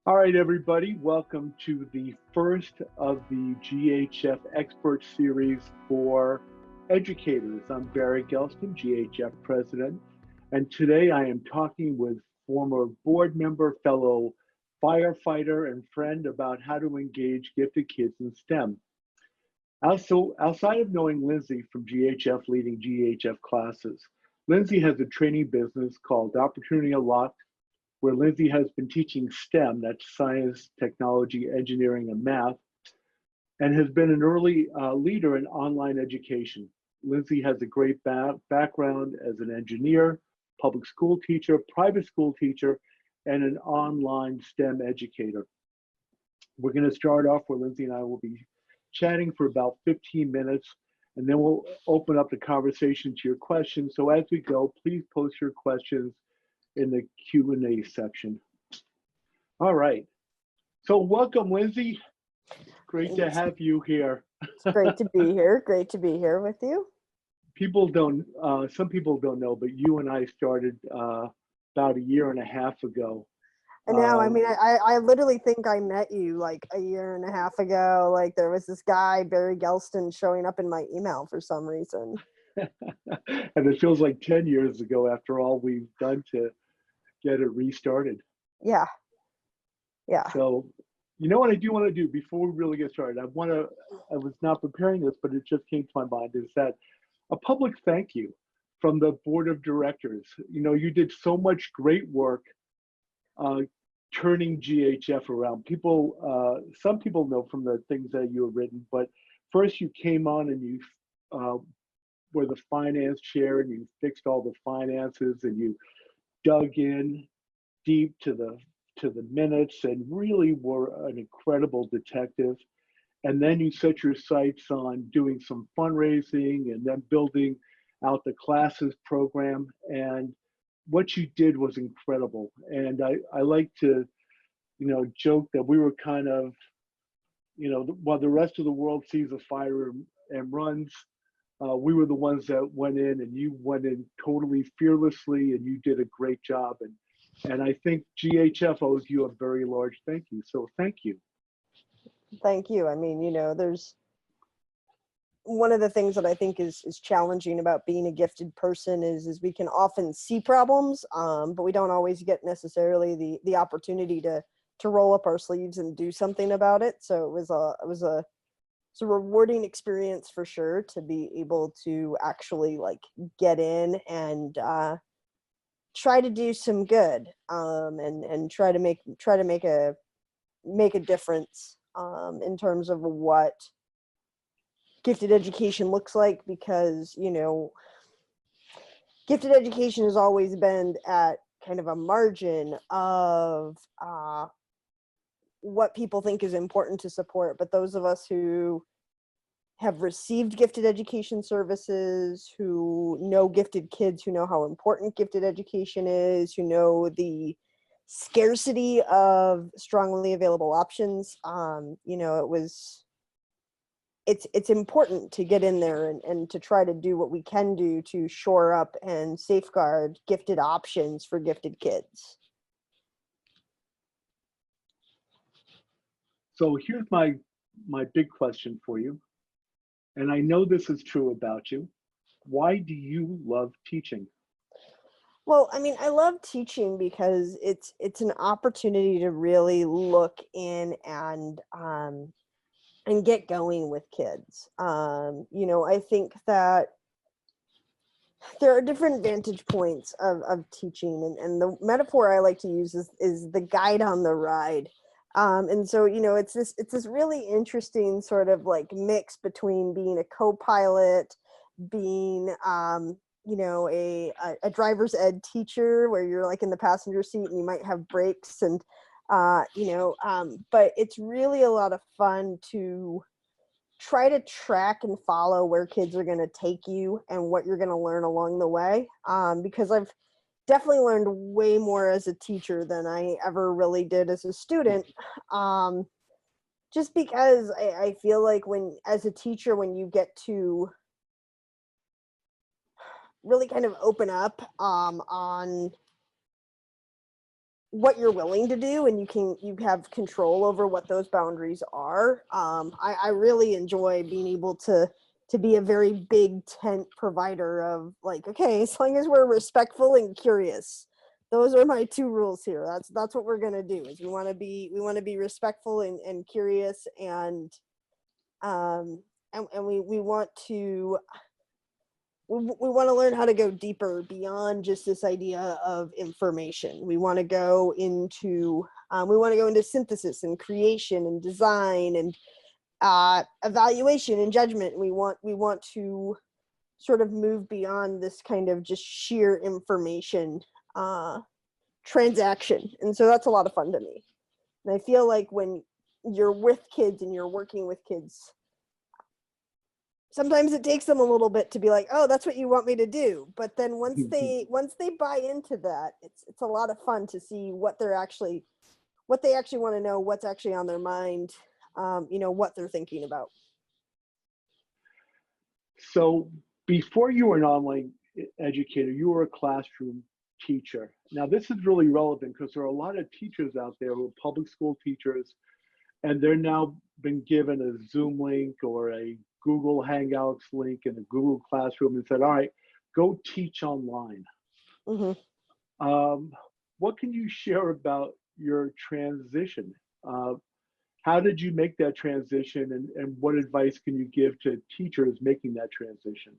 All right, everybody, welcome to the first of the GHF Expert Series for educators. I'm Barry Gelston, GHF President, and today I am talking with former board member, fellow firefighter, and friend about how to engage gifted kids in STEM. Also, outside of knowing Lindsey from GHF leading GHF classes, Lindsey has a training business called Opportunity Unlocked where Lindsey has been teaching STEM, that's science, technology, engineering, and math, and has been an early leader in online education. Lindsey has a great background as an engineer, public school teacher, private school teacher, and an online STEM educator. We're going to start off where Lindsey and I will be chatting for about 15 minutes, and then we'll open up the conversation to your questions. So as we go, please post your questions in the Q&A section. All right. So welcome, Lindsey. Great to have you here. It's great to be here. Great to be here with you. Some people don't know, but you and I started about a year and a half ago. And now, I literally think I met you like a year and a half ago. Like there was this guy, Barry Gelston, showing up in my email for some reason. And it feels like 10 years ago after all we've done to get it restarted. Yeah. Yeah. So, you know what I do want to do before we really get started? I was not preparing this, but it just came to my mind is that a public thank you from the board of directors. You know, you did so much great work turning GHF around. Some people know from the things that you have written, but first you came on and you were the finance chair and you fixed all the finances and you dug in deep to the minutes and really were an incredible detective. And then you set your sights on doing some fundraising and then building out the classes program. And what you did was incredible. And I like to, joke that we were kind of, while the rest of the world sees a fire and runs, we were the ones that went in and you went in totally fearlessly and you did a great job. And I think GHF owes you a very large thank you. So thank you. Thank you. There's one of the things that I think is challenging about being a gifted person is we can often see problems, but we don't always get necessarily the opportunity to roll up our sleeves and do something about it. So it was a rewarding experience for sure to be able to actually like get in and try to do some good, and try to make a difference in terms of what gifted education looks like, because gifted education has always been at kind of a margin of what people think is important to support. But those of us who have received gifted education services, who know gifted kids, who know how important gifted education is, who know the scarcity of strongly available options, it's important to get in there and to try to do what we can do to shore up and safeguard gifted options for gifted kids. So here's my big question for you. And I know this is true about you. Why do you love teaching? Well, I love teaching because it's an opportunity to really look in and get going with kids. I think that there are different vantage points of teaching, and the metaphor I like to use is the guide on the ride. And so, it's this really interesting sort of like mix between being a co-pilot, being, a driver's ed teacher where you're like in the passenger seat and you might have breaks and, but it's really a lot of fun to try to track and follow where kids are going to take you and what you're going to learn along the way. Because I've definitely learned way more as a teacher than I ever really did as a student. Just because I feel like as a teacher, when you get to really kind of open up on what you're willing to do, and you have control over what those boundaries are. I really enjoy being able to be a very big tent provider of like, okay, as long as we're respectful and curious, those are my two rules here. That's what we're gonna do. Is we want to be respectful and curious, and we want to we want to learn how to go deeper beyond just this idea of information. We want to go into synthesis and creation and design and evaluation and judgment. We want to sort of move beyond this kind of just sheer information transaction. And so that's a lot of fun to me. And I feel like when you're with kids and you're working with kids, sometimes it takes them a little bit to be like, oh, that's what you want me to do. But then once they buy into that, it's a lot of fun to see what they actually want to know, what's actually on their mind, what they're thinking about. So before you were an online educator, you were a classroom teacher. Now this is really relevant because there are a lot of teachers out there who are public school teachers, and they're now been given a Zoom link or a Google Hangouts link in a Google Classroom and said, all right, go teach online. What can you share about your transition? How did you make that transition, and what advice can you give to teachers making that transition?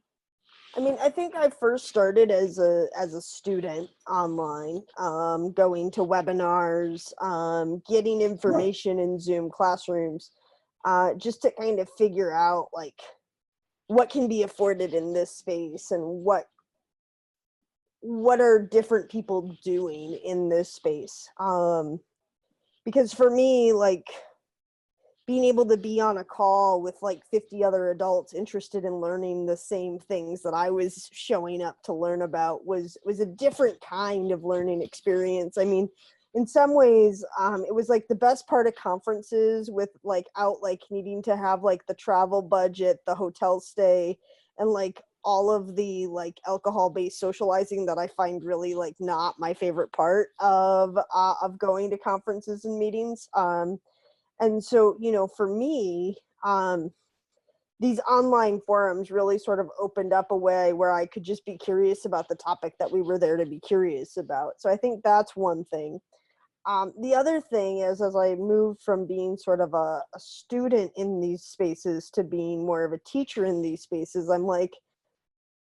I mean, I think I first started as a student online, going to webinars, getting information in Zoom classrooms, just to kind of figure out like what can be afforded in this space and what are different people doing in this space. Because for me, like, being able to be on a call with like 50 other adults interested in learning the same things that I was showing up to learn about was a different kind of learning experience. I mean, in some ways, it was like the best part of conferences without like needing to have like the travel budget, the hotel stay, and like all of the like alcohol-based socializing that I find really like not my favorite part of going to conferences and meetings. And so, for me, these online forums really sort of opened up a way where I could just be curious about the topic that we were there to be curious about. So I think that's one thing. The other thing is, as I moved from being sort of a student in these spaces to being more of a teacher in these spaces, I'm like,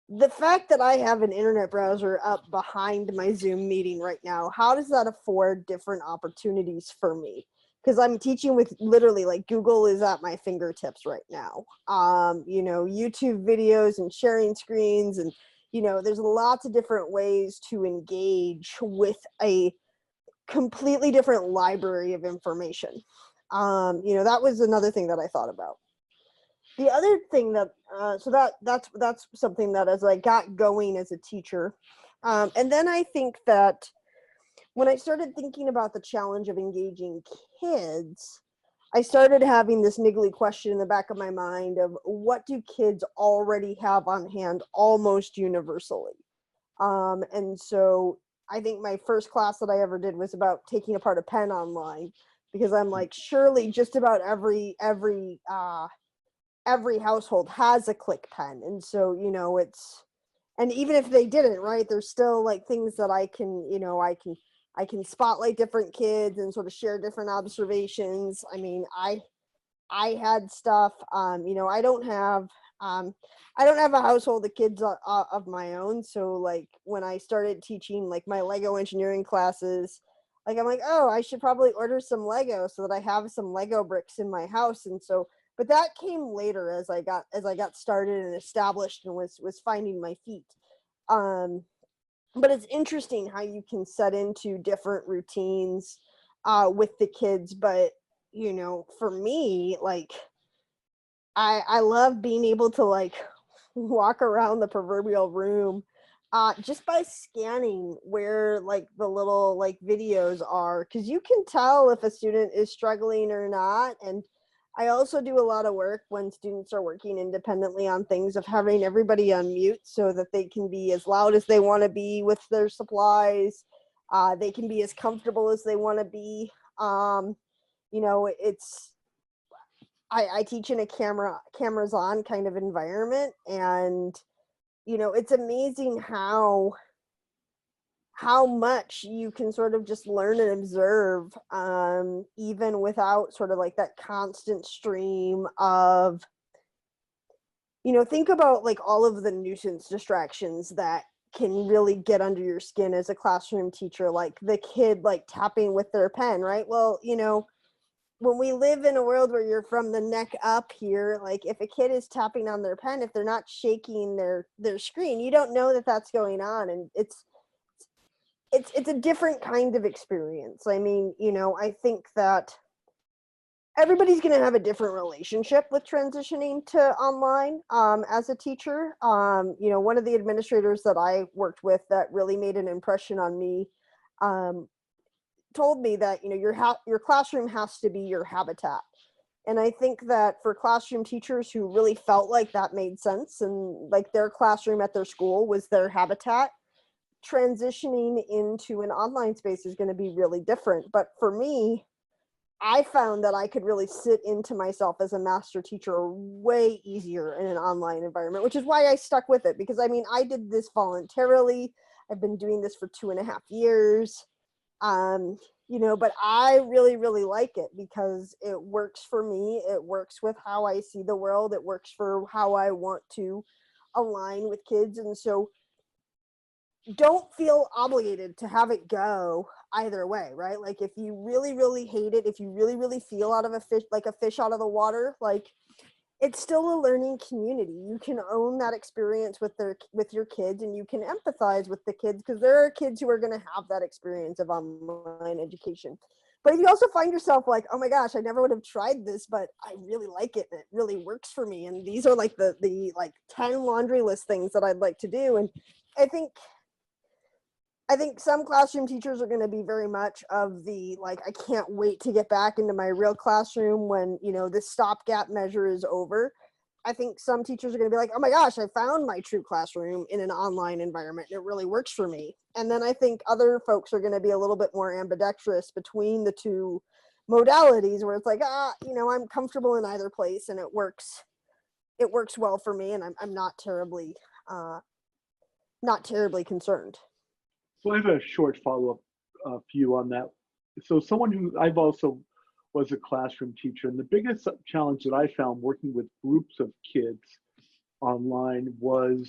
the fact that I have an internet browser up behind my Zoom meeting right now, how does that afford different opportunities for me? Because I'm teaching with literally like Google is at my fingertips right now. YouTube videos and sharing screens, and there's lots of different ways to engage with a completely different library of information. That was another thing that I thought about. The other thing that that's something that as I got going as a teacher, and then I think that when I started thinking about the challenge of engaging kids, I started having this niggly question in the back of my mind of what do kids already have on hand almost universally? And so I think my first class that I ever did was about taking apart a pen online, because I'm like, surely just about every household has a click pen. And so, and even if they didn't, right, there's still like things that I can spotlight different kids and sort of share different observations. I mean, I had stuff, I don't have a household of kids of my own. So like when I started teaching like my Lego engineering classes, like I'm like, oh, I should probably order some Lego so that I have some Lego bricks in my house. And so, but that came later as I got started and established and was finding my feet. But it's interesting how you can set into different routines with the kids. But, for me, like, I love being able to like walk around the proverbial room just by scanning where like the little like videos are, because you can tell if a student is struggling or not. And I also do a lot of work when students are working independently on things of having everybody on mute so that they can be as loud as they want to be with their supplies. They can be as comfortable as they want to be. You know, I teach in a cameras on kind of environment, and you know, it's amazing how much you can sort of just learn and observe, even without sort of like that constant stream of, you know, think about like all of the nuisance distractions that can really get under your skin as a classroom teacher, like the kid like tapping with their pen, right? Well, you know, when we live in a world where you're from the neck up here, like if a kid is tapping on their pen, if they're not shaking their screen, you don't know that that's going on, and it's a different kind of experience. I mean, you know, I think that everybody's going to have a different relationship with transitioning to online, as a teacher. You know, one of the administrators that I worked with that really made an impression on me, um, told me that, you know, your classroom has to be your habitat. And I think that for classroom teachers who really felt like that made sense, and like their classroom at their school was their habitat, transitioning into an online space is going to be really different. But for me, I found that I could really sit into myself as a master teacher way easier in an online environment, which is why I stuck with it. Because I mean, I did this voluntarily. I've been doing this for 2.5 years. Um, you know, but I really, really like it because it works for me. It works with how I see the world. It works for how I want to align with kids. And so don't feel obligated to have it go either way, right? Like if you really, really hate it, if you really, really feel out of a fish, like a fish out of the water, like it's still a learning community. You can own that experience with your kids, and you can empathize with the kids, because there are kids who are going to have that experience of online education. But if you also find yourself like, oh my gosh, I never would have tried this, but I really like it and it really works for me, and these are like the like 10 laundry list things that I'd like to do. And I think some classroom teachers are going to be very much of the like, I can't wait to get back into my real classroom when, you know, this stopgap measure is over. I think some teachers are going to be like, oh my gosh, I found my true classroom in an online environment. It really works for me. And then I think other folks are going to be a little bit more ambidextrous between the two modalities, where it's like, you know, I'm comfortable in either place and it works well for me. And I'm not terribly concerned. So I have a short follow-up for you on that. So someone who I've also was a classroom teacher, and the biggest challenge that I found working with groups of kids online was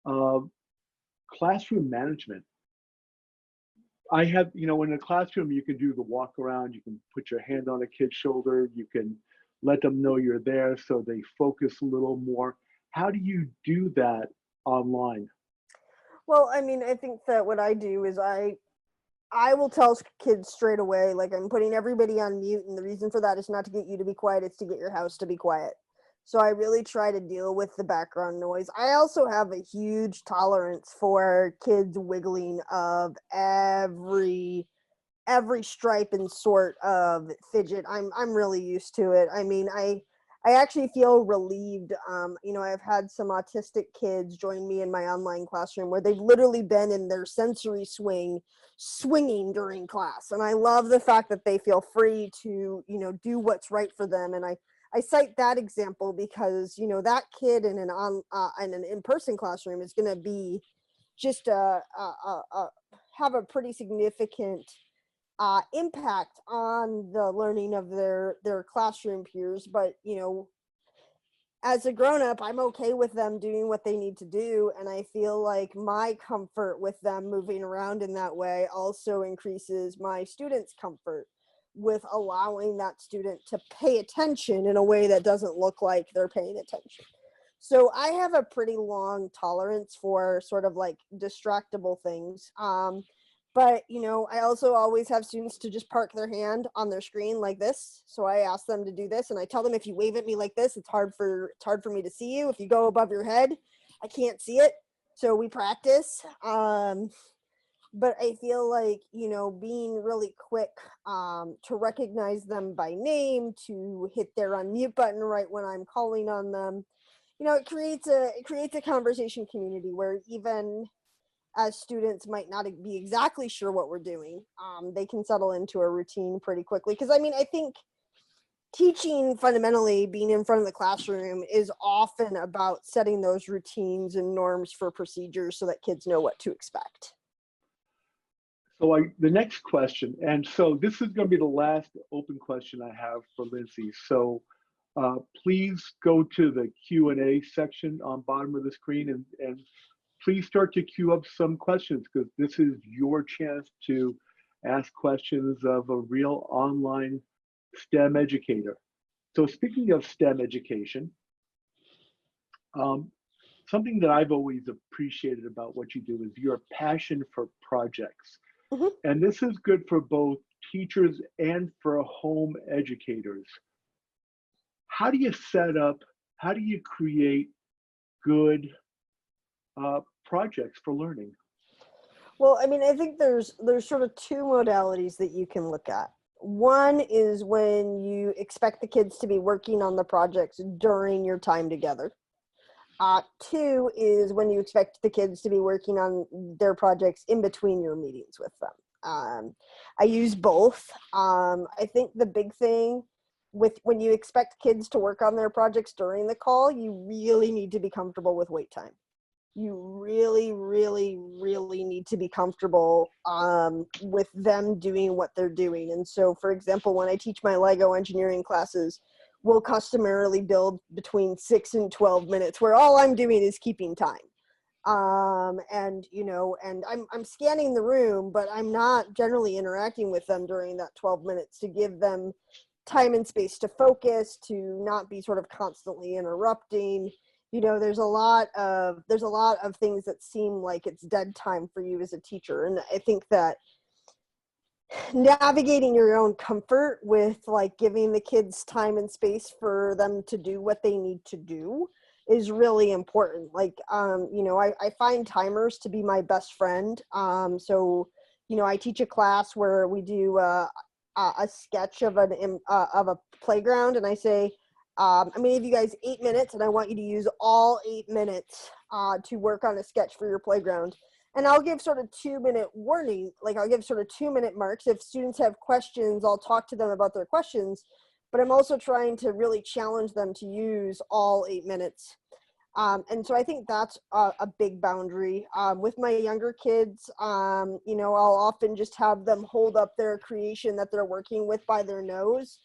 uh, classroom management. I have, you know, in a classroom, you can do the walk around, you can put your hand on a kid's shoulder, you can let them know you're there so they focus a little more. How do you do that online? Well, I mean, I think that what I do is I will tell kids straight away, like, I'm putting everybody on mute, and the reason for that is not to get you to be quiet, it's to get your house to be quiet. So I really try to deal with the background noise. I also have a huge tolerance for kids wiggling of every stripe and sort of fidget. I'm really used to it. I mean, I actually feel relieved. You know, I've had some autistic kids join me in my online classroom where they've literally been in their sensory swing, swinging during class. And I love the fact that they feel free to, you know, do what's right for them. And I cite that example because, you know, that kid in an in-person classroom is going to be just have a pretty significant impact on the learning of their classroom peers. But you know, as a grown-up, I'm okay with them doing what they need to do, and I feel like my comfort with them moving around in that way also increases my students' comfort with allowing that student to pay attention in a way that doesn't look like they're paying attention. So I have a pretty long tolerance for sort of like distractible things. But you know, I also always have students to just park their hand on their screen like this. So I ask them to do this, and I tell them, if you wave at me like this, it's hard for me to see you. If you go above your head, I can't see it. So we practice. But I feel like, you know, being really quick to recognize them by name, to hit their unmute button right when I'm calling on them, you know, it creates a conversation community where even as students might not be exactly sure what we're doing, they can settle into a routine pretty quickly. Because I mean, I think teaching, fundamentally being in front of the classroom, is often about setting those routines and norms for procedures so that kids know what to expect. So the next question, and so this is going to be the last open question I have for Lindsey. So please go to the Q&A section on bottom of the screen, and please start to queue up some questions, because this is your chance to ask questions of a real online STEM educator. So speaking of STEM education, something that I've always appreciated about what you do is your passion for projects. Mm-hmm. And this is good for both teachers and for home educators. How do you set up, how do you create good projects for learning? Well, I mean, I think there's sort of two modalities that you can look at. One is when you expect the kids to be working on the projects during your time together. Two is when you expect the kids to be working on their projects in between your meetings with them. I use both. I think the big thing with when you expect kids to work on their projects during the call, you really need to be comfortable with wait time. You really, really, really need to be comfortable with them doing what they're doing. And so, for example, when I teach my Lego engineering classes, we'll customarily build between 6 and 12 minutes, where all I'm doing is keeping time. And I'm scanning the room, but I'm not generally interacting with them during that 12 minutes to give them time and space to focus, to not be sort of constantly interrupting. There's a lot of things that seem like it's dead time for you as a teacher. And I think that navigating your own comfort with like giving the kids time and space for them to do what they need to do is really important. Like, I find timers to be my best friend. I teach a class where we do a sketch of a playground, and I say, I'm going to give you guys 8 minutes, and I want you to use all 8 minutes to work on a sketch for your playground. And I'll give sort of 2-minute warning, like I'll give sort of 2-minute marks. If students have questions, I'll talk to them about their questions, but I'm also trying to really challenge them to use all 8 minutes. And so I think that's a big boundary. With my younger kids, I'll often just have them hold up their creation that they're working with by their nose,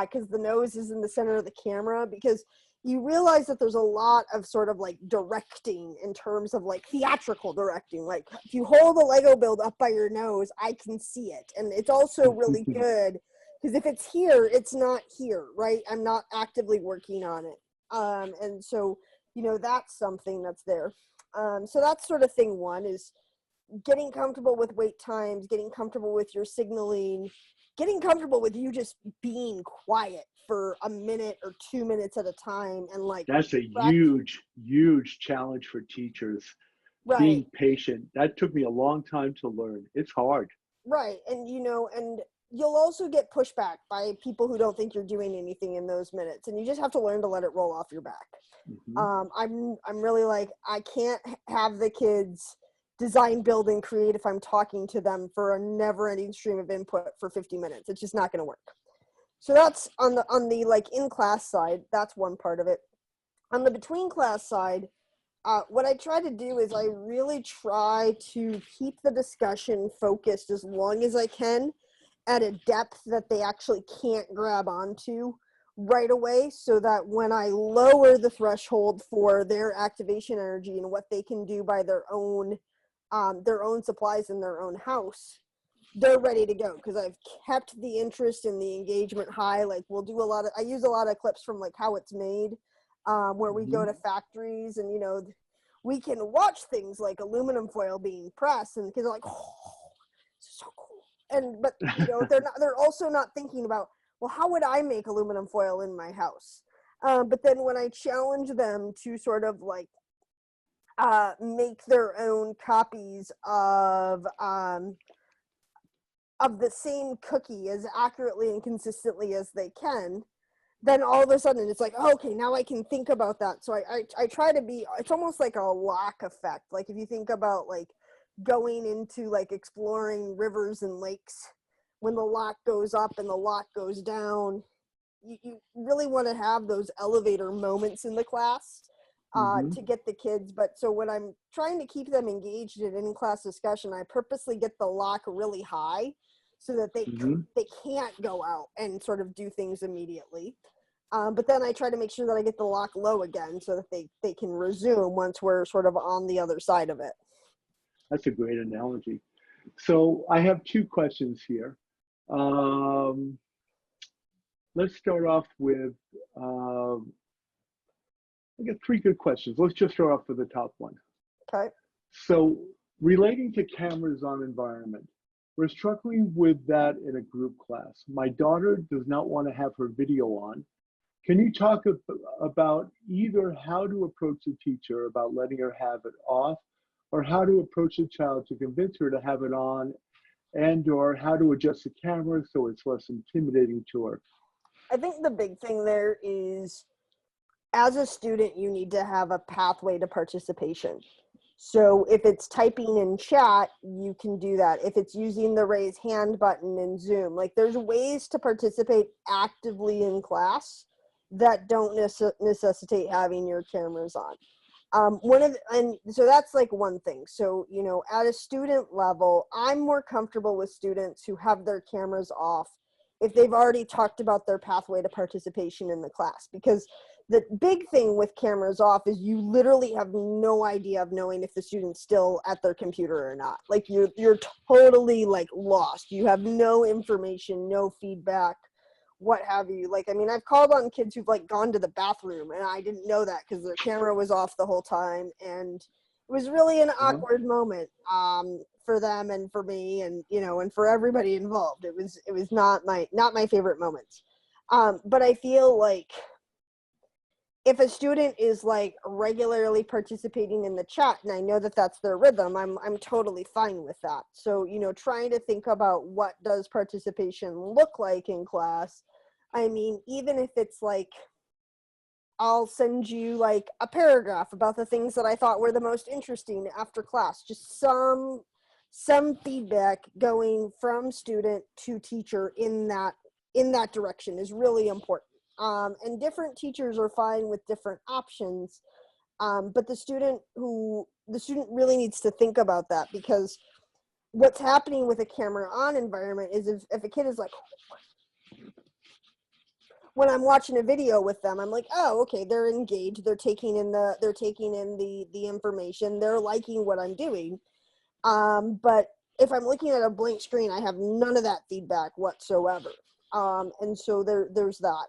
because the nose is in the center of the camera, because you realize that there's a lot of sort of like directing in terms of like theatrical directing. Like if you hold a Lego build up by your nose, I can see it. And it's also really good because if it's here, it's not here, right? I'm not actively working on it. And so, that's something that's there. So that's sort of thing one, is getting comfortable with wait times, getting comfortable with your signaling, getting comfortable with you just being quiet for a minute or 2 minutes at a time. And like, that's a huge challenge for teachers. right. Being patient. That took me a long time to learn. It's hard. Right. And, and you'll also get pushback by people who don't think you're doing anything in those minutes. And you just have to learn to let it roll off your back. Mm-hmm. I'm really like, I can't have the kids design, build, and create if I'm talking to them for a never-ending stream of input for 50 minutes. It's just not going to work. So that's on the like in-class side. That's one part of it. On the between class side, what I try to do is I really try to keep the discussion focused as long as I can at a depth that they actually can't grab onto right away, so that when I lower the threshold for their activation energy and what they can do by their own supplies in their own house, they're ready to go, because I've kept the interest and the engagement high. Like I use a lot of clips from like How It's Made, where we go to factories and, we can watch things like aluminum foil being pressed, and kids are like, oh, so cool. But they're also not thinking about, well, how would I make aluminum foil in my house? But then when I challenge them to sort of like make their own copies of the same cookie as accurately and consistently as they can, then all of a sudden it's like, oh, okay, now I can think about that. So I try to be, it's almost like a lock effect. Like if you think about like going into like exploring rivers and lakes when the lock goes up and the lock goes down. You really want to have those elevator moments in the class to get the kids. But so when I'm trying to keep them engaged in in-class discussion, I purposely get the lock really high so that they can't go out and sort of do things immediately. But then I try to make sure that I get the lock low again so that they can resume once we're sort of on the other side of it. That's a great analogy. So I have two questions here. Let's start off with, I got three good questions. Let's just start off with the top one. Okay. So relating to cameras on environment, we're struggling with that in a group class. My daughter does not want to have her video on. Can you talk about either how to approach the teacher about letting her have it off, or how to approach the child to convince her to have it on, and or how to adjust the camera so it's less intimidating to her? I think the big thing there is, as a student, you need to have a pathway to participation. So if it's typing in chat, you can do that. If it's using the raise hand button in Zoom, like there's ways to participate actively in class that don't necessitate having your cameras on. And so that's like one thing. So, you know, at a student level, I'm more comfortable with students who have their cameras off if they've already talked about their pathway to participation in the class, because the big thing with cameras off is you literally have no idea of knowing if the student's still at their computer or not. Like you're totally like lost. You have no information, no feedback, what have you. Like, I mean, I've called on kids who've like gone to the bathroom and I didn't know that because their camera was off the whole time. And it was really an awkward moment for them and for me and, you know, and for everybody involved. It was not my favorite moments. But I feel like if a student is like regularly participating in the chat and I know that that's their rhythm, I'm totally fine with that. So, you know, trying to think about what does participation look like in class. I mean, even if it's like, I'll send you like a paragraph about the things that I thought were the most interesting after class, just some feedback going from student to teacher in that direction is really important. And different teachers are fine with different options. But the student really needs to think about that, because what's happening with a camera on environment is if a kid is like, when I'm watching a video with them, I'm like, oh, okay, they're engaged. They're taking in the information. They're liking what I'm doing. But if I'm looking at a blank screen, I have none of that feedback whatsoever. And so there's that.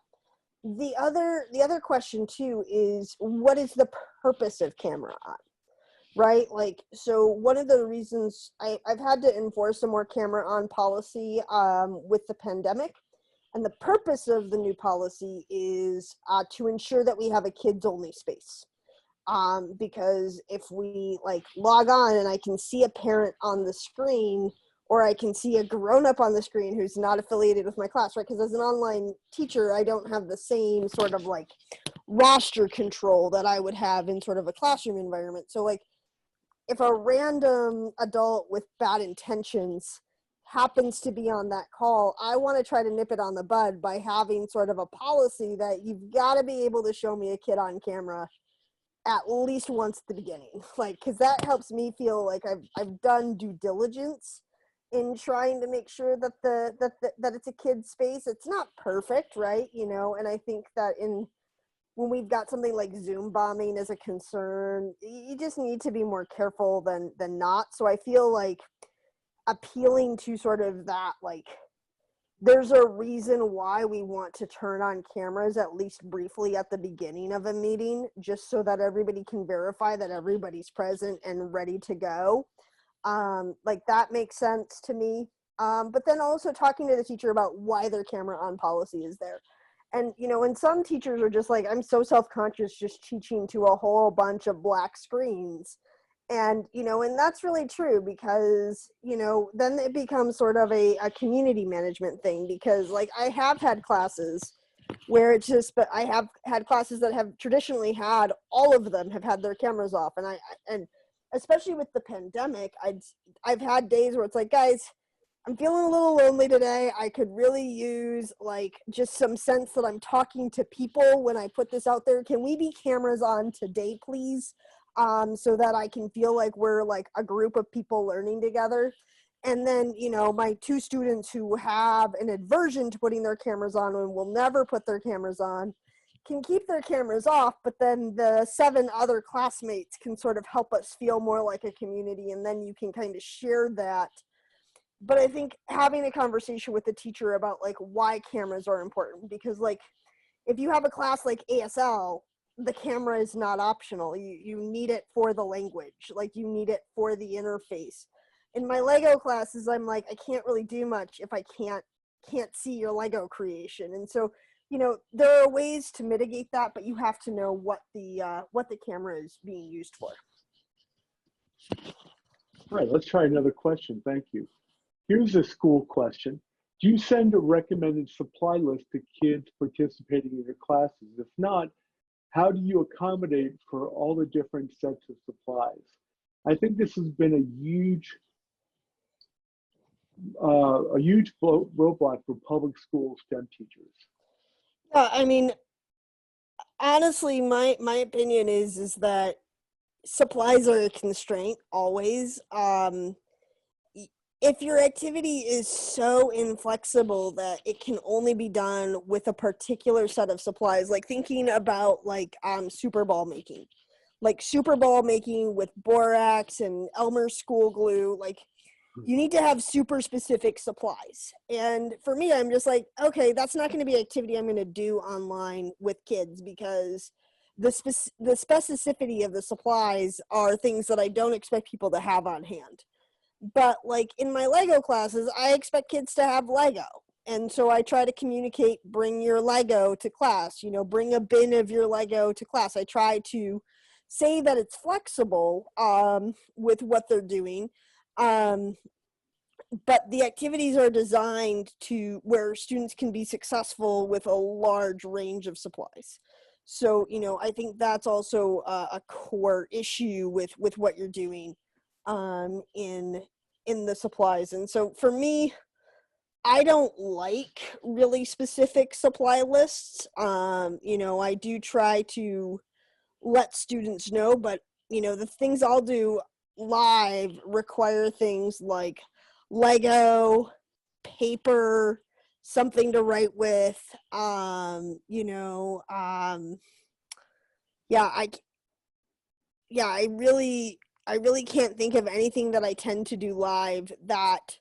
The other question too is, what is the purpose of camera on, right? Like, so one of the reasons I've had to enforce a more camera on policy with the pandemic, and the purpose of the new policy is to ensure that we have a kids only space. Because if we like log on and I can see a parent on the screen, or I can see a grown-up on the screen who's not affiliated with my class, right? Because as an online teacher, I don't have the same sort of like roster control that I would have in sort of a classroom environment. So like, if a random adult with bad intentions happens to be on that call, I want to try to nip it on the bud by having sort of a policy that you've got to be able to show me a kid on camera at least once at the beginning, like, because that helps me feel like I've done due diligence in trying to make sure that that it's a kid's space. It's not perfect, right? You know, and I think that when we've got something like Zoom bombing as a concern, you just need to be more careful than not. So I feel like appealing to sort of that, like, there's a reason why we want to turn on cameras at least briefly at the beginning of a meeting, just so that everybody can verify that everybody's present and ready to go. Like, that makes sense to me. But then also talking to the teacher about why their camera on policy is there. And, you know, and some teachers are just like, I'm so self-conscious just teaching to a whole bunch of black screens. And, you know, and that's really true, because, you know, then it becomes sort of a community management thing, because like I have had classes where it's just, but I have had classes that have traditionally had, all of them have had their cameras off. And especially with the pandemic, I've had days where it's like, guys, I'm feeling a little lonely today. I could really use like just some sense that I'm talking to people when I put this out there. Can we be cameras on today, please? So that I can feel like we're like a group of people learning together. And then, you know, my 2 students who have an aversion to putting their cameras on and will never put their cameras on can keep their cameras off, but then the 7 other classmates can sort of help us feel more like a community, and then you can kind of share that. But I think having a conversation with the teacher about like why cameras are important, because like if you have a class like ASL, the camera is not optional. You need it for the language, like you need it for the interface. In my Lego classes, I'm like, I can't really do much if I can't see your Lego creation. And so, you know, there are ways to mitigate that, but you have to know what the camera is being used for. All right, let's try another question. Thank you. Here's a school question. Do you send a recommended supply list to kids participating in your classes? If not, how do you accommodate for all the different sets of supplies? I think this has been a huge roadblock for public school STEM teachers. Yeah, I mean, honestly, my opinion is that supplies are a constraint always. If your activity is so inflexible that it can only be done with a particular set of supplies, like thinking about like super ball making with borax and Elmer's school glue, like you need to have super specific supplies. And for me, I'm just like, okay, that's not going to be an activity I'm going to do online with kids, because the specificity of the supplies are things that I don't expect people to have on hand. But like in my Lego classes, I expect kids to have Lego. And so I try to communicate, bring your Lego to class, you know, bring a bin of your Lego to class. I try to say that it's flexible with what they're doing. But the activities are designed to where students can be successful with a large range of supplies. So, you know, I think that's also a core issue with what you're doing in the supplies. And so for me, I don't like really specific supply lists. You know, I do try to let students know, but you know, the things I'll do live require things like Lego, paper, something to write with, you know, yeah, I really can't think of anything that I tend to do live that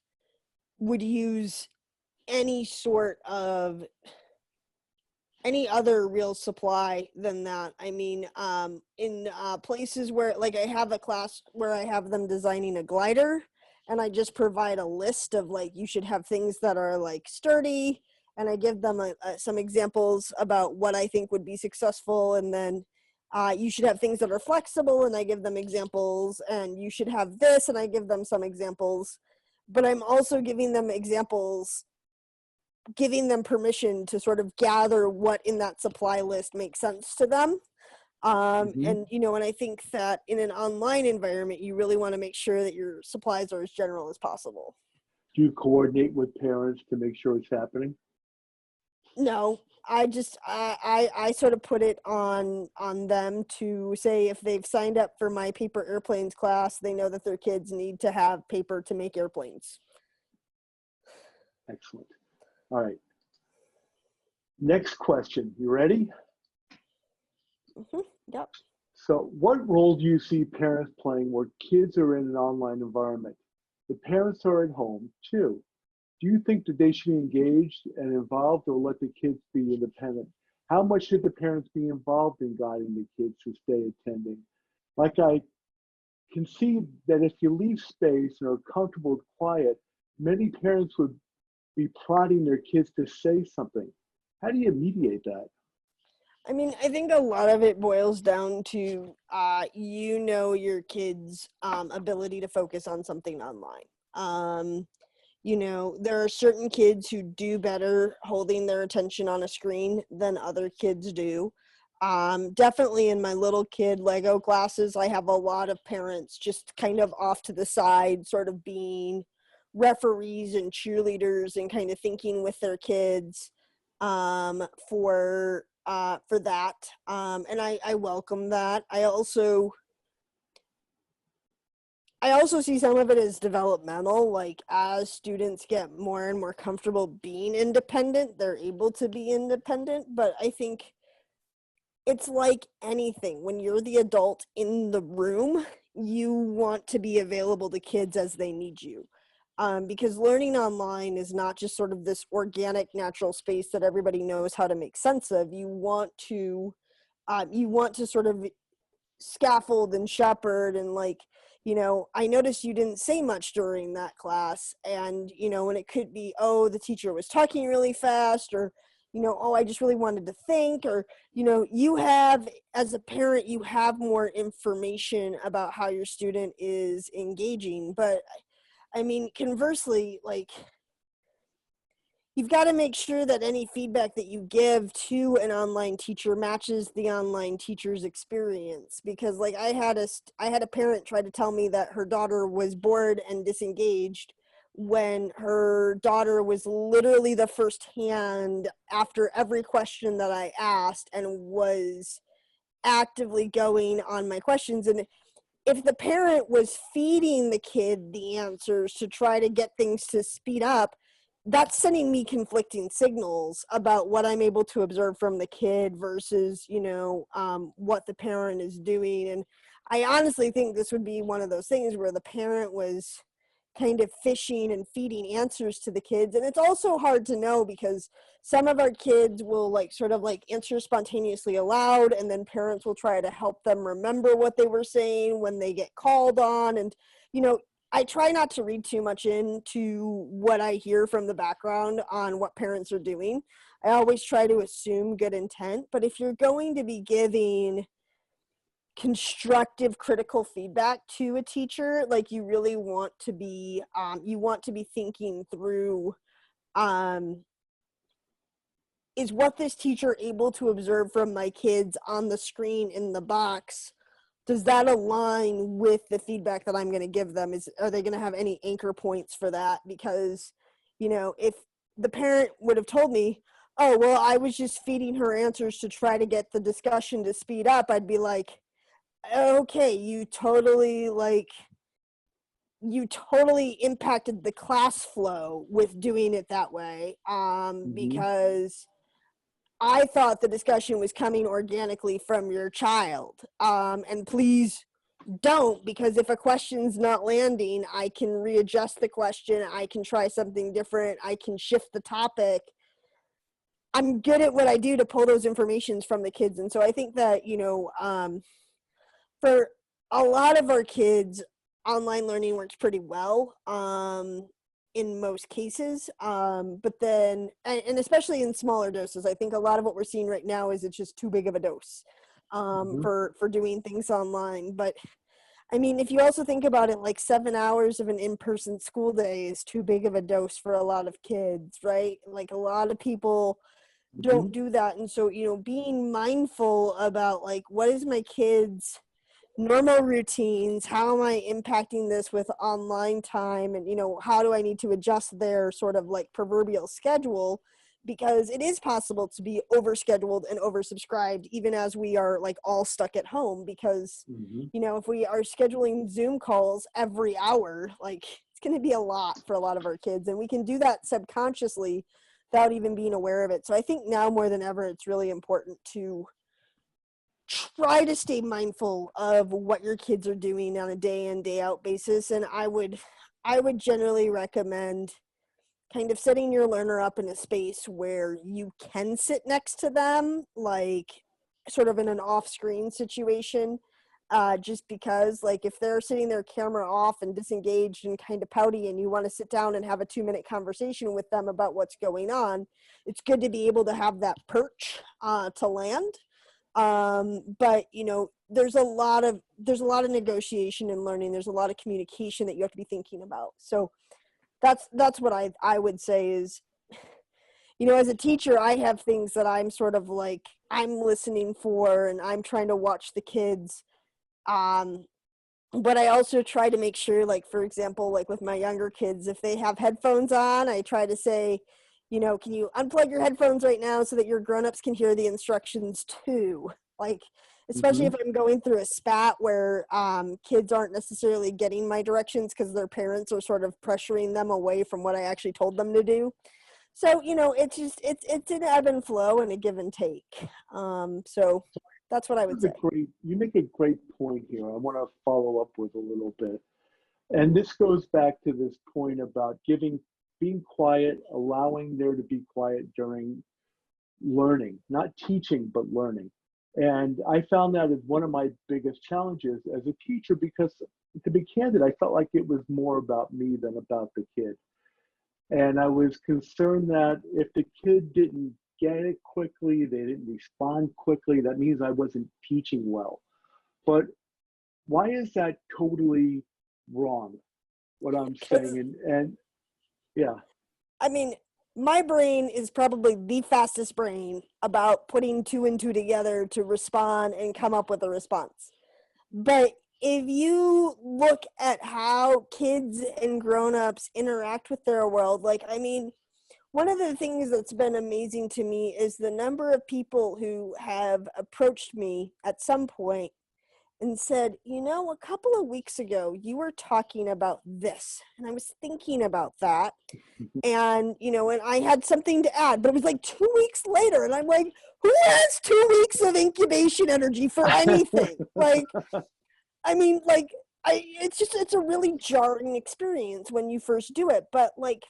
would use any other real supply than that. I mean, in places where, like, I have a class where I have them designing a glider, and I just provide a list of, like, you should have things that are, like, sturdy, and I give them some examples about what I think would be successful, and then you should have things that are flexible, and I give them examples, and you should have this, and I give them some examples. But I'm also giving them examples, giving them permission to sort of gather what in that supply list makes sense to them. And, you know, and I think that in an online environment, you really want to make sure that your supplies are as general as possible. Do you coordinate with parents to make sure it's happening? No, I just, I sort of put it on them to say if they've signed up for my paper airplanes class, they know that their kids need to have paper to make airplanes. Excellent. All right. Next question. You ready? Yep. So what role do you see parents playing where kids are in an online environment? The parents are at home too. Do you think that they should be engaged and involved, or let the kids be independent? How much should the parents be involved in guiding the kids to stay attending? Like, I can see that if you leave space and are comfortable with quiet, many parents would be prodding their kids to say something. How do you mediate that? I mean, I think a lot of it boils down to, you know, your kid's ability to focus on something online. You know, there are certain kids who do better holding their attention on a screen than other kids do. Definitely in my little kid Lego classes, I have a lot of parents just kind of off to the side, sort of being referees and cheerleaders and kind of thinking with their kids for that. And I welcome that. I also see some of it as developmental, like as students get more and more comfortable being independent, they're able to be independent. But I think it's like anything. When you're the adult in the room, you want to be available to kids as they need you. Because learning online is not just sort of this organic, natural space that everybody knows how to make sense of. You want to sort of scaffold and shepherd and like, I noticed you didn't say much during that class, and and it could be, oh, the teacher was talking really fast, or oh, I just really wanted to think, or you have, as a parent, you have more information about how your student is engaging. But I mean, conversely, like, you've got to make sure that any feedback that you give to an online teacher matches the online teacher's experience. Because like I had a parent try to tell me that her daughter was bored and disengaged when her daughter was literally the first hand after every question that I asked and was actively going on my questions. And if the parent was feeding the kid the answers to try to get things to speed up, that's sending me conflicting signals about what I'm able to observe from the kid versus, what the parent is doing. And I honestly think this would be one of those things where the parent was kind of fishing and feeding answers to the kids. And it's also hard to know because some of our kids will like sort of like answer spontaneously aloud, and then parents will try to help them remember what they were saying when they get called on. And, I try not to read too much into what I hear from the background on what parents are doing. I always try to assume good intent, but if you're going to be giving constructive critical feedback to a teacher, like you really want to be thinking through, is what this teacher able to observe from my kids on the screen in the box, does that align with the feedback that I'm going to give them? Are they going to have any anchor points for that? Because, if the parent would have told me, oh, well, I was just feeding her answers to try to get the discussion to speed up, I'd be like, okay, you totally impacted the class flow with doing it that way. Because I thought the discussion was coming organically from your child. And please don't, because if a question's not landing, I can readjust the question. I can try something different. I can shift the topic. I'm good at what I do to pull those informations from the kids. And so I think that, for a lot of our kids, online learning works pretty well. In most cases, but then, and especially in smaller doses, I think a lot of what we're seeing right now is it's just too big of a dose for doing things online. But I mean, if you also think about it, like 7 hours of an in-person school day is too big of a dose for a lot of kids, right? Like a lot of people don't do that. And so, being mindful about like, what is my kids' normal routines, how am I impacting this with online time, and how do I need to adjust their sort of like proverbial schedule, because it is possible to be overscheduled and oversubscribed even as we are like all stuck at home, because if we are scheduling Zoom calls every hour, like it's going to be a lot for a lot of our kids, and we can do that subconsciously without even being aware of it. So I think now more than ever it's really important to try to stay mindful of what your kids are doing on a day in, day out basis. And I would generally recommend kind of setting your learner up in a space where you can sit next to them, like sort of in an off-screen situation, just because like if they're sitting their camera off and disengaged and kind of pouty, and you want to sit down and have a 2-minute conversation with them about what's going on, it's good to be able to have that perch to land. But there's a lot of negotiation in learning. There's a lot of communication that you have to be thinking about. So that's what I would say is, as a teacher, I have things that I'm sort of like I'm listening for and I'm trying to watch the kids. Um, but I also try to make sure, like, for example, like with my younger kids, if they have headphones on, I try to say, can you unplug your headphones right now so that your grown-ups can hear the instructions too? Like, especially Hmm. if I'm going through a spat where kids aren't necessarily getting my directions because their parents are sort of pressuring them away from what I actually told them to do. So, it's just, it's an ebb and flow and a give and take. So that's what I would say. You make a great point here. I want to follow up with a little bit. And this goes back to this point about being quiet, allowing there to be quiet during learning, not teaching, but learning. And I found that as one of my biggest challenges as a teacher, because to be candid, I felt like it was more about me than about the kid. And I was concerned that if the kid didn't get it quickly, they didn't respond quickly, that means I wasn't teaching well. But why is that totally wrong, what I'm saying? Because, And yeah. I mean, my brain is probably the fastest brain about putting two and two together to respond and come up with a response. But if you look at how kids and grown-ups interact with their world, like, I mean, one of the things that's been amazing to me is the number of people who have approached me at some point and said, a couple of weeks ago, you were talking about this, and I was thinking about that. And I had something to add, but it was like 2 weeks later, and I'm like, who has 2 weeks of incubation energy for anything? Like, I mean, like, it's a really jarring experience when you first do it, but like,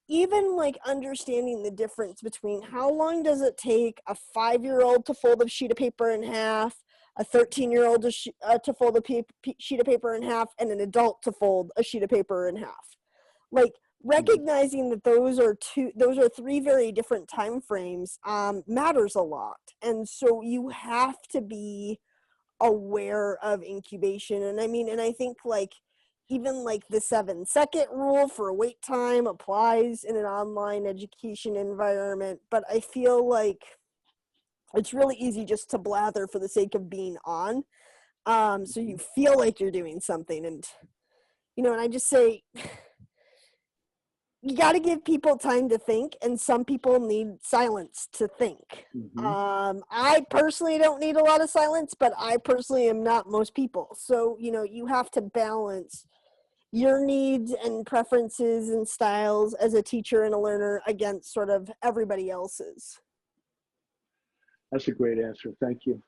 even like understanding the difference between how long does it take a 5-year-old to fold a sheet of paper in half, a 13-year-old to fold a sheet of paper in half, and an adult to fold a sheet of paper in half. Like, recognizing that those are three very different time frames matters a lot. And so you have to be aware of incubation. And I think like even like the 7-second rule for wait time applies in an online education environment, but I feel like it's really easy just to blather for the sake of being on. So you feel like you're doing something, and I just say, you got to give people time to think, and some people need silence to think. Hmm. I personally don't need a lot of silence, but I personally am not most people. So, you have to balance your needs and preferences and styles as a teacher and a learner against sort of everybody else's. That's a great answer. Thank you.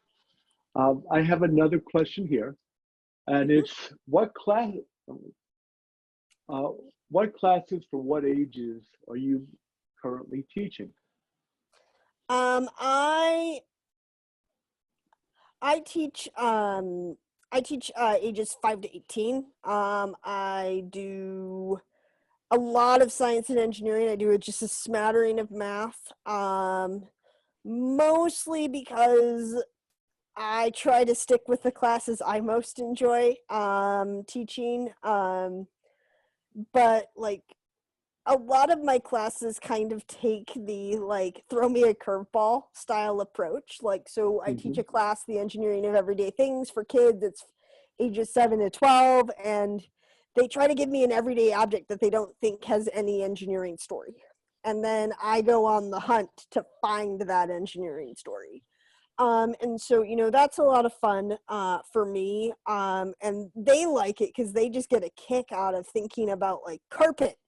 I have another question here, and Mhm. it's uh, what classes for what ages are you currently teaching? Um, I I teach ages 5 to 18. I do a lot of science and engineering. I do just a smattering of math. Mostly because I try to stick with the classes I most enjoy teaching. But like a lot of my classes kind of take the like throw me a curveball style approach. Like, so I teach Hmm. a class, the engineering of everyday things for kids. It's ages 7 to 12, and they try to give me an everyday object that they don't think has any engineering story. And then I go on the hunt to find that engineering story. And so, that's a lot of fun for me. And they like it because they just get a kick out of thinking about like carpet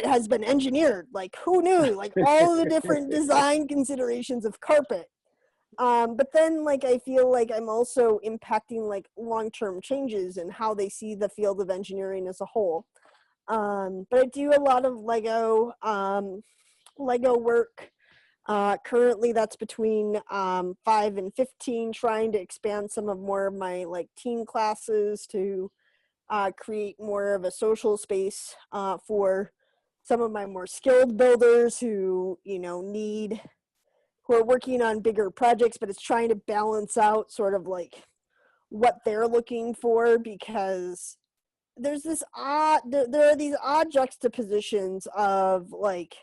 has been engineered. Like, who knew? Like, all the different design considerations of carpet. But then, like, I feel like I'm also impacting like long-term changes in how they see the field of engineering as a whole. But I do a lot of Lego work. Currently, that's between 5 and 15. Trying to expand some of more of my like teen classes to create more of a social space for some of my more skilled builders who who are working on bigger projects, but it's trying to balance out sort of like what they're looking for, because there's this there are these odd juxtapositions of like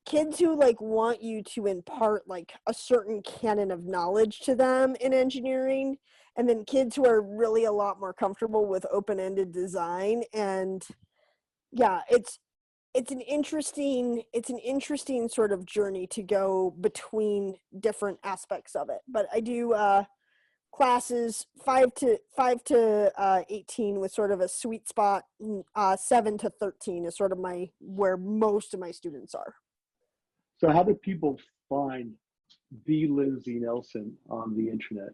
kids who like want you to impart like a certain canon of knowledge to them in engineering, and then kids who are really a lot more comfortable with open-ended design. And yeah, it's an interesting sort of journey to go between different aspects of it. But I do classes 5 to 18 with sort of a sweet spot. 7 to 13 is sort of where most of my students are. So how do people find the Lindsey Nelson on the internet?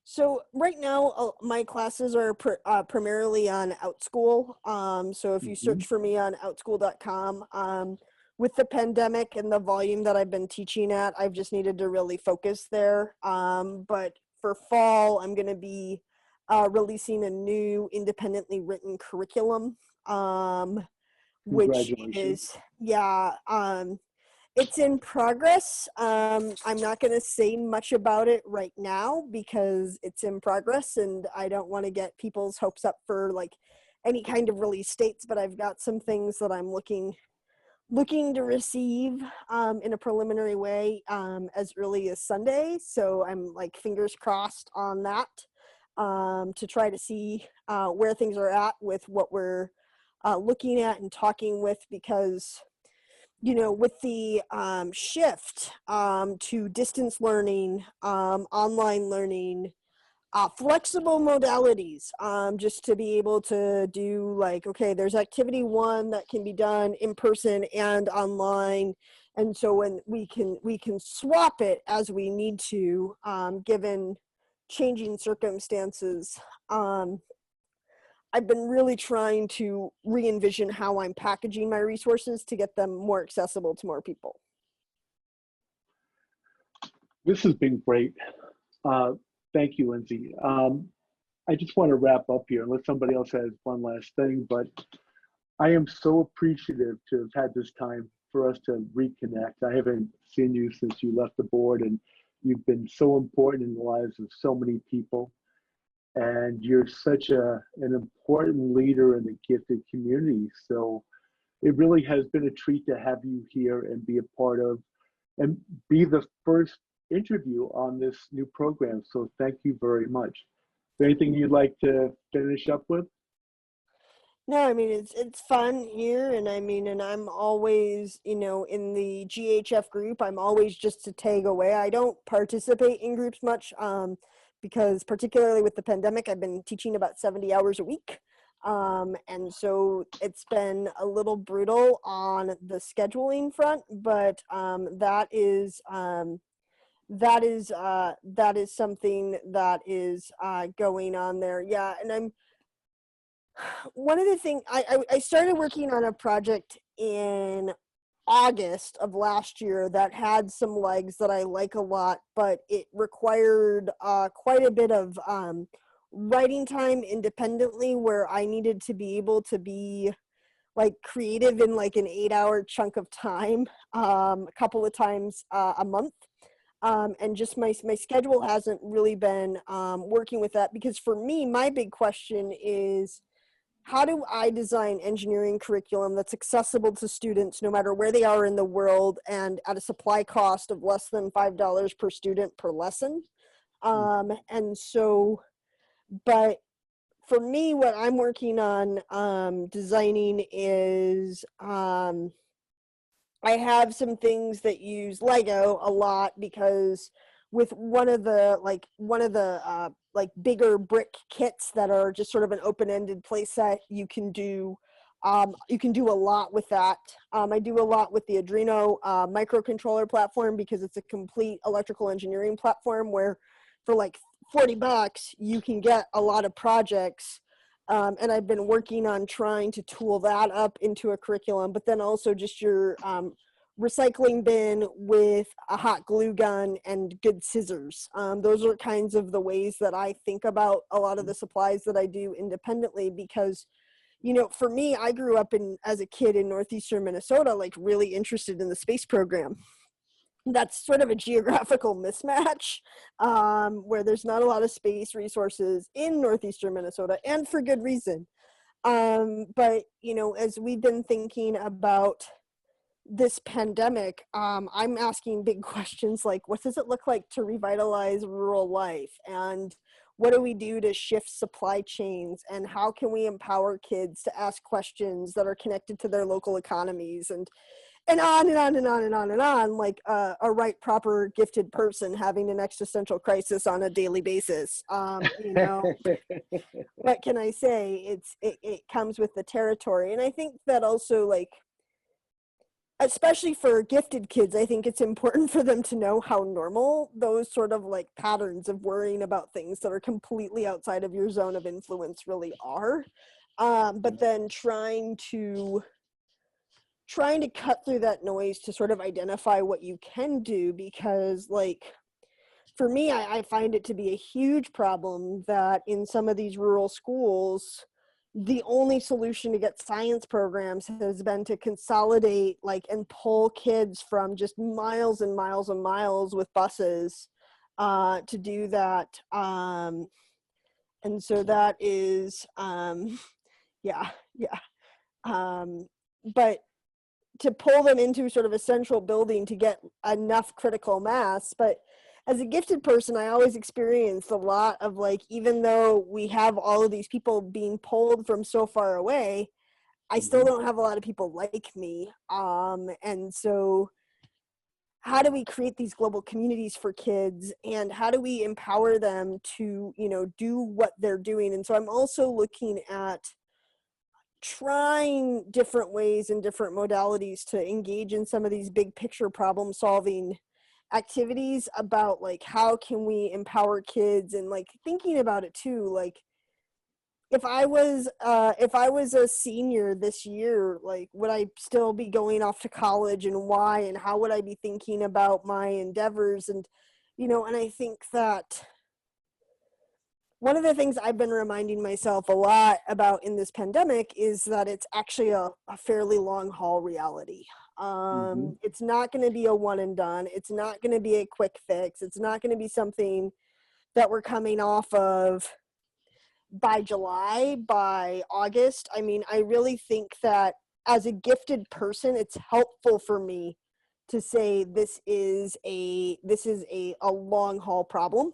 So right now, my classes are primarily on OutSchool. So if you search for me on outschool.com, with the pandemic and the volume that I've been teaching at, I've just needed to really focus there. But for fall, I'm going to be releasing a new independently written curriculum, which is, it's in progress. I'm not going to say much about it right now because it's in progress and I don't want to get people's hopes up for like any kind of release dates, but I've got some things that I'm looking to receive in a preliminary way as early as Sunday. So I'm like fingers crossed on that to try to see where things are at with what we're looking at and talking with, because you know, with the shift to distance learning, online learning, flexible modalities, just to be able to do like, okay, there's activity 1 that can be done in person and online. And so when we can swap it as we need to, given changing circumstances. I've been really trying to re-envision how I'm packaging my resources to get them more accessible to more people. This has been great. Thank you, Lindsey. I just want to wrap up here, unless somebody else has one last thing, but I am so appreciative to have had this time for us to reconnect. I haven't seen you since you left the board, and you've been so important in the lives of so many people. And you're such an important leader in the gifted community. So it really has been a treat to have you here and be a part of, and be the first interview on this new program. So thank you very much. Is there anything you'd like to finish up with? No, I mean, it's fun here, and I mean, and I'm always, you know, in the GHF group, I'm always just to tag away. I don't participate in groups much, because particularly with the pandemic, I've been teaching about 70 hours a week. And so it's been a little brutal on the scheduling front, but that is something that is going on there. Yeah, and one of the things, I started working on a project in August of last year that had some legs that I like a lot, but it required quite a bit of writing time independently, where I needed to be able to be like creative in like an 8-hour chunk of time, a couple of times a month. And just my schedule hasn't really been working with that, because for me, my big question is, how do I design engineering curriculum that's accessible to students no matter where they are in the world, and at a supply cost of less than $5 per student per lesson? And so, but for me, what I'm working on designing is, I have some things that use Lego a lot, because with one of the bigger brick kits that are just sort of an open-ended play set, you can do a lot with that. I do a lot with the Arduino microcontroller platform, because it's a complete electrical engineering platform where for like $40 you can get a lot of projects. And I've been working on trying to tool that up into a curriculum, but then also just your recycling bin with a hot glue gun and good scissors. Those are kinds of the ways that I think about a lot of the supplies that I do independently, because, you know, for me, I grew up as a kid in northeastern Minnesota, like really interested in the space program. That's sort of a geographical mismatch, where there's not a lot of space resources in northeastern Minnesota, and for good reason. But, you know, as we've been thinking about this pandemic, I'm asking big questions like, what does it look like to revitalize rural life? And what do we do to shift supply chains? And how can we empower kids to ask questions that are connected to their local economies? And on and on and on and on and on, like a right, proper, gifted person having an existential crisis on a daily basis. You know, what can I say? It comes with the territory. And I think that also, like, especially for gifted kids, I think it's important for them to know how normal those sort of like patterns of worrying about things that are completely outside of your zone of influence really are. But then trying to cut through that noise to sort of identify what you can do, because like for me, I find it to be a huge problem that in some of these rural schools, the only solution to get science programs has been to consolidate like and pull kids from just miles and miles and miles with buses to do that. And so that is, yeah, yeah. But to pull them into sort of a central building to get enough critical mass. But as a gifted person, I always experienced a lot of like, even though we have all of these people being pulled from so far away, I still don't have a lot of people like me. And so how do we create these global communities for kids, and how do we empower them to, you know, do what they're doing? And so I'm also looking at trying different ways and different modalities to engage in some of these big picture problem solving activities about like how can we empower kids, and like thinking about it too, like if I was a senior this year, like would I still be going off to college, and why, and how would I be thinking about my endeavors? And you know, and I think that one of the things I've been reminding myself a lot about in this pandemic is that it's actually a fairly long haul reality. It's not going to be a one and done. It's not going to be a quick fix. It's not going to be something that we're coming off of by July, by August. I mean, I really think that as a gifted person, it's helpful for me to say this is a long haul problem,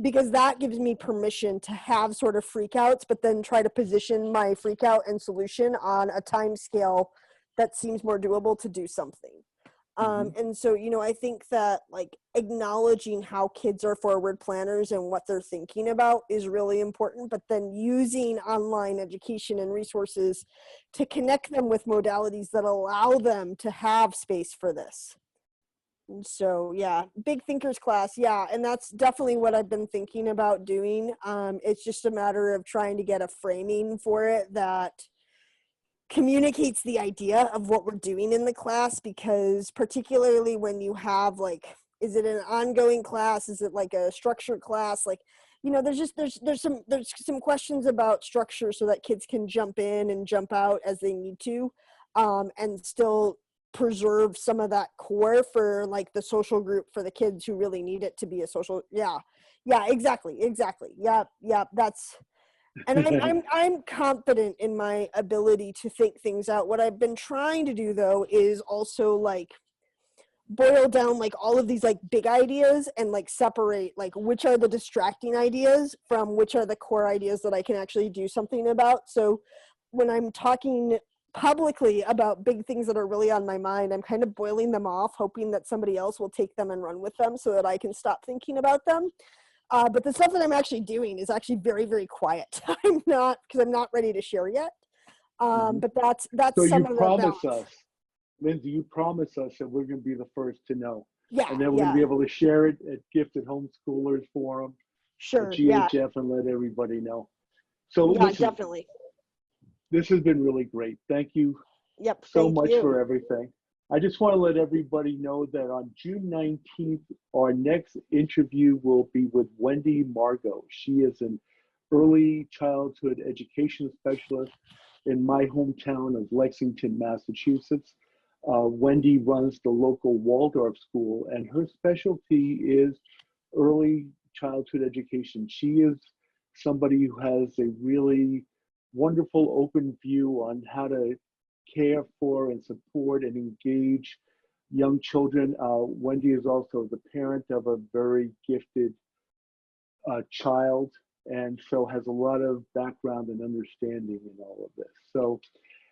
because that gives me permission to have sort of freakouts, but then try to position my freakout and solution on a time scale that seems more doable to do something. And so, you know, I think that like acknowledging how kids are forward planners and what they're thinking about is really important, but then using online education and resources to connect them with modalities that allow them to have space for this. So yeah, big thinkers class. Yeah. And that's definitely what I've been thinking about doing. It's just a matter of trying to get a framing for it that communicates the idea of what we're doing in the class, because particularly when you have like, is it an ongoing class? Is it like a structured class? Like, you know, there's some questions about structure so that kids can jump in and jump out as they need to, and still preserve some of that core for like the social group for the kids who really need it to be a social. Yeah, exactly. Yeah, that's, and I'm confident in my ability to think things out. What I've been trying to do though is also like boil down like all of these like big ideas and like separate like which are the distracting ideas from which are the core ideas that I can actually do something about. So when I'm talking publicly about big things that are really on my mind, I'm kind of boiling them off, hoping that somebody else will take them and run with them so that I can stop thinking about them. But the stuff that I'm actually doing is actually very, very quiet. I'm not, because I'm not ready to share yet. But that's So some you of the promise balance. us, Lindsey, you promise us that we're going to be the first to know. Yeah, And then we're going to be able to share it at Gifted Homeschoolers Forum, at sure. Yeah, GHF, and let everybody know. So yeah, listen, definitely. this has been really great. Thank you Yep, so thank much you. for everything. I just want to let everybody know that on June 19th, our next interview will be with Wendy Margot. She is an early childhood education specialist in my hometown of Lexington, Massachusetts. Wendy runs the local Waldorf school, and her specialty is early childhood education. She is somebody who has a really wonderful open view on how to care for and support and engage young children. Wendy is also the parent of a very gifted child, and so has a lot of background and understanding in all of this. So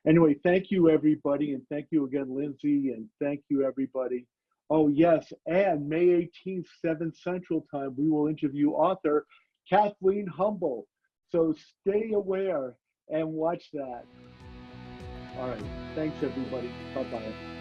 anyway, thank you everybody, and thank you again, Lindsey, and thank you everybody. Oh yes, and May 18th, 7 Central Time, we will interview author Kathleen Humble. So stay aware and watch that. All right, thanks everybody. Bye-bye.